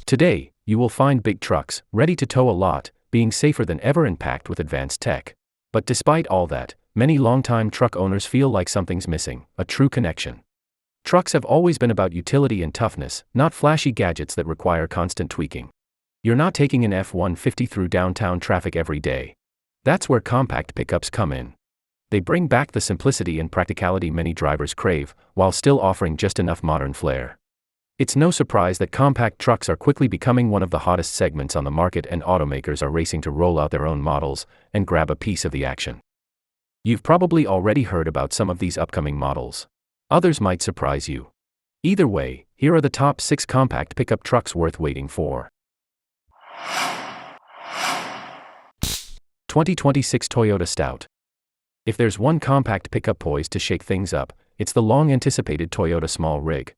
Today, you will find big trucks, ready to tow a lot, being safer than ever and packed with advanced tech. But despite all that, many longtime truck owners feel like something's missing, a true connection. Trucks have always been about utility and toughness, not flashy gadgets that require constant tweaking. You're not taking an F-150 through downtown traffic every day. That's where compact pickups come in. They bring back the simplicity and practicality many drivers crave, while still offering just enough modern flair. It's no surprise that compact trucks are quickly becoming one of the hottest segments on the market, and automakers are racing to roll out their own models and grab a piece of the action. You've probably already heard about some of these upcoming models. Others might surprise you. Either way, here are the top 6 compact pickup trucks worth waiting for. 2026 Toyota Stout. If there's one compact pickup poised to shake things up, it's the long-anticipated Toyota small rig.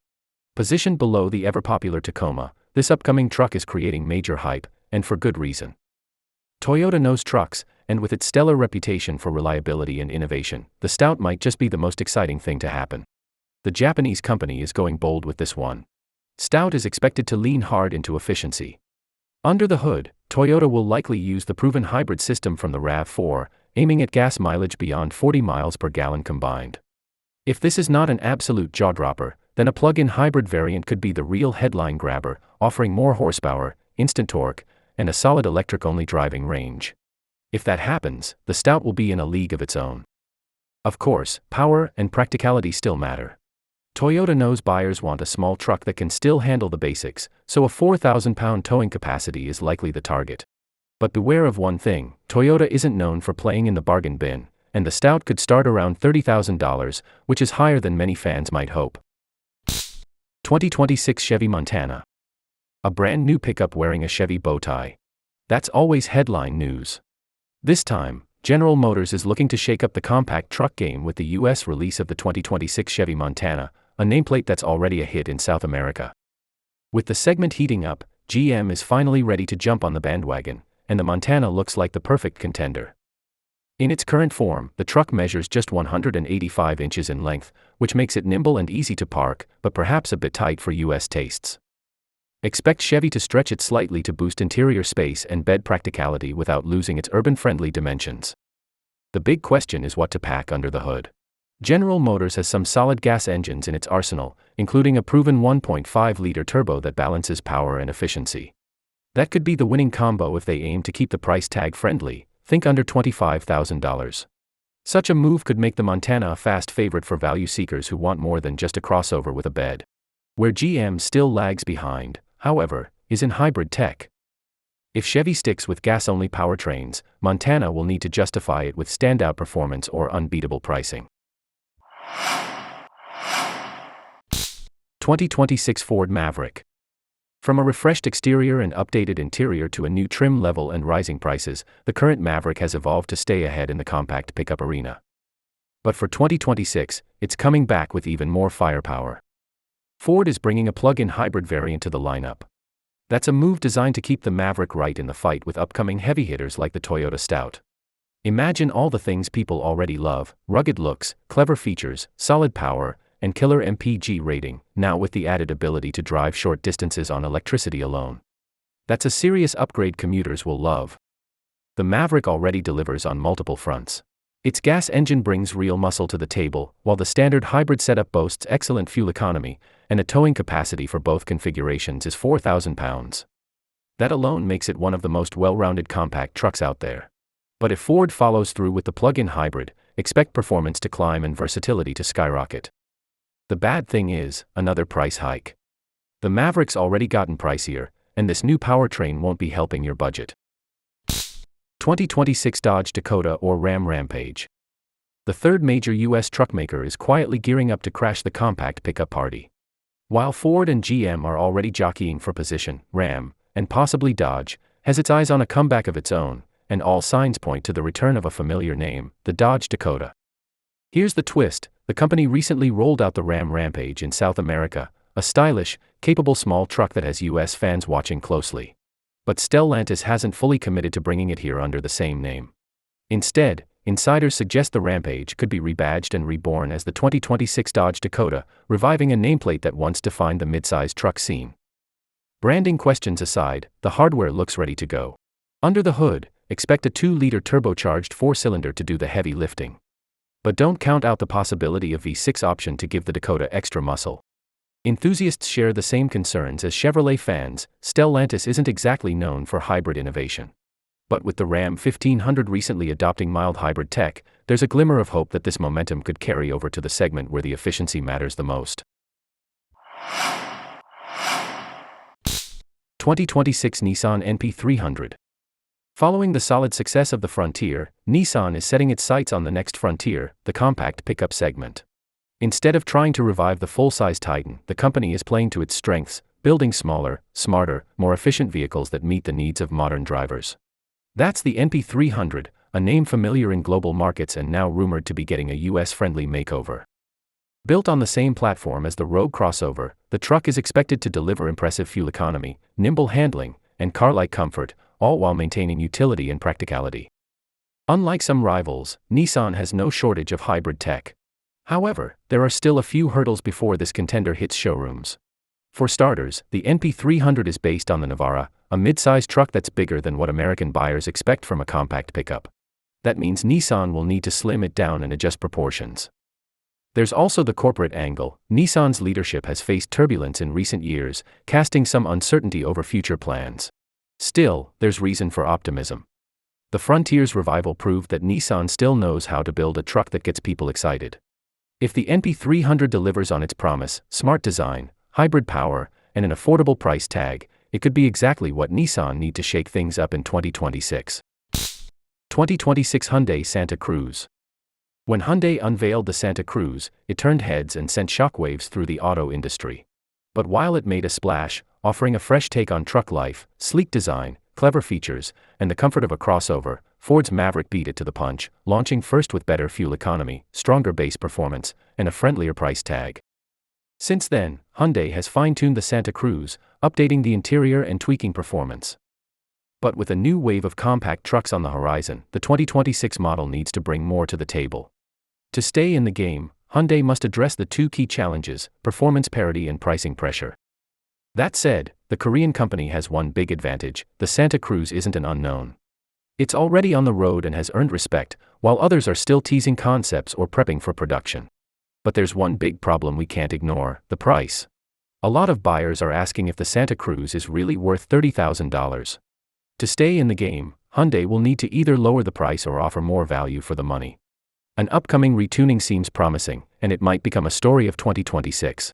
Positioned below the ever-popular Tacoma, this upcoming truck is creating major hype, and for good reason. Toyota knows trucks, and with its stellar reputation for reliability and innovation, the Stout might just be the most exciting thing to happen. The Japanese company is going bold with this one. Stout is expected to lean hard into efficiency. Under the hood, Toyota will likely use the proven hybrid system from the RAV4, aiming at gas mileage beyond 40 miles per gallon combined. If this is not an absolute jaw-dropper, then a plug-in hybrid variant could be the real headline grabber, offering more horsepower, instant torque, and a solid electric-only driving range. If that happens, the Stout will be in a league of its own. Of course, power and practicality still matter. Toyota knows buyers want a small truck that can still handle the basics, so a 4,000-pound towing capacity is likely the target. But beware of one thing: Toyota isn't known for playing in the bargain bin, and the Stout could start around $30,000, which is higher than many fans might hope. 2026 Chevy Montana. A brand new pickup wearing a Chevy bow tie. That's always headline news. This time, General Motors is looking to shake up the compact truck game with the US release of the 2026 Chevy Montana, a nameplate that's already a hit in South America. With the segment heating up, GM is finally ready to jump on the bandwagon, and the Montana looks like the perfect contender. In its current form, the truck measures just 185 inches in length, which makes it nimble and easy to park, but perhaps a bit tight for US tastes. Expect Chevy to stretch it slightly to boost interior space and bed practicality without losing its urban-friendly dimensions. The big question is what to pack under the hood. General Motors has some solid gas engines in its arsenal, including a proven 1.5-liter turbo that balances power and efficiency. That could be the winning combo if they aim to keep the price tag friendly. Think under $25,000. Such a move could make the Montana a fast favorite for value seekers who want more than just a crossover with a bed. Where GM still lags behind, however, is in hybrid tech. If Chevy sticks with gas-only powertrains, Montana will need to justify it with standout performance or unbeatable pricing. 2026 Ford Maverick. From a refreshed exterior and updated interior to a new trim level and rising prices, the current Maverick has evolved to stay ahead in the compact pickup arena. But for 2026, it's coming back with even more firepower. Ford is bringing a plug-in hybrid variant to the lineup. That's a move designed to keep the Maverick right in the fight with upcoming heavy hitters like the Toyota Stout. Imagine all the things people already love: rugged looks, clever features, solid power, and killer MPG rating, now with the added ability to drive short distances on electricity alone. That's a serious upgrade commuters will love. The Maverick already delivers on multiple fronts. Its gas engine brings real muscle to the table, while the standard hybrid setup boasts excellent fuel economy, and a towing capacity for both configurations is 4,000 pounds. That alone makes it one of the most well-rounded compact trucks out there. But if Ford follows through with the plug-in hybrid, expect performance to climb and versatility to skyrocket. The bad thing is, another price hike. The Maverick's already gotten pricier, and this new powertrain won't be helping your budget. 2026 Dodge Dakota or Ram Rampage. The third major US truck maker is quietly gearing up to crash the compact pickup party. While Ford and GM are already jockeying for position, Ram, and possibly Dodge, has its eyes on a comeback of its own, and all signs point to the return of a familiar name, the Dodge Dakota. Here's the twist: the company recently rolled out the Ram Rampage in South America, a stylish, capable small truck that has US fans watching closely. But Stellantis hasn't fully committed to bringing it here under the same name. Instead, insiders suggest the Rampage could be rebadged and reborn as the 2026 Dodge Dakota, reviving a nameplate that once defined the midsize truck scene. Branding questions aside, the hardware looks ready to go. Under the hood, expect a 2-liter turbocharged 4-cylinder to do the heavy lifting. But don't count out the possibility of V6 option to give the Dakota extra muscle. Enthusiasts share the same concerns as Chevrolet fans. Stellantis isn't exactly known for hybrid innovation. But with the Ram 1500 recently adopting mild hybrid tech, there's a glimmer of hope that this momentum could carry over to the segment where the efficiency matters the most. 2026 Nissan NP300. Following the solid success of the Frontier, Nissan is setting its sights on the next frontier, the compact pickup segment. Instead of trying to revive the full-size Titan, the company is playing to its strengths, building smaller, smarter, more efficient vehicles that meet the needs of modern drivers. That's the NP300, a name familiar in global markets and now rumored to be getting a US-friendly makeover. Built on the same platform as the Rogue crossover, the truck is expected to deliver impressive fuel economy, nimble handling, and car-like comfort, all while maintaining utility and practicality. Unlike some rivals, Nissan has no shortage of hybrid tech. However, there are still a few hurdles before this contender hits showrooms. For starters, the NP300 is based on the Navara, a mid-size truck that's bigger than what American buyers expect from a compact pickup. That means Nissan will need to slim it down and adjust proportions. There's also the corporate angle. Nissan's leadership has faced turbulence in recent years, casting some uncertainty over future plans. Still, there's reason for optimism. The Frontier's revival proved that Nissan still knows how to build a truck that gets people excited. If the NP300 delivers on its promise, smart design, hybrid power, and an affordable price tag, it could be exactly what Nissan need to shake things up in 2026. 2026 Hyundai Santa Cruz. When Hyundai unveiled the Santa Cruz, it turned heads and sent shockwaves through the auto industry. But while it made a splash, offering a fresh take on truck life, sleek design, clever features, and the comfort of a crossover, Ford's Maverick beat it to the punch, launching first with better fuel economy, stronger base performance, and a friendlier price tag. Since then, Hyundai has fine-tuned the Santa Cruz, updating the interior and tweaking performance. But with a new wave of compact trucks on the horizon, the 2026 model needs to bring more to the table. To stay in the game, Hyundai must address the two key challenges: performance parity and pricing pressure. That said, the Korean company has one big advantage: the Santa Cruz isn't an unknown. It's already on the road and has earned respect, while others are still teasing concepts or prepping for production. But there's one big problem we can't ignore: the price. A lot of buyers are asking if the Santa Cruz is really worth $30,000. To stay in the game, Hyundai will need to either lower the price or offer more value for the money. An upcoming retuning seems promising, and it might become a story of 2026.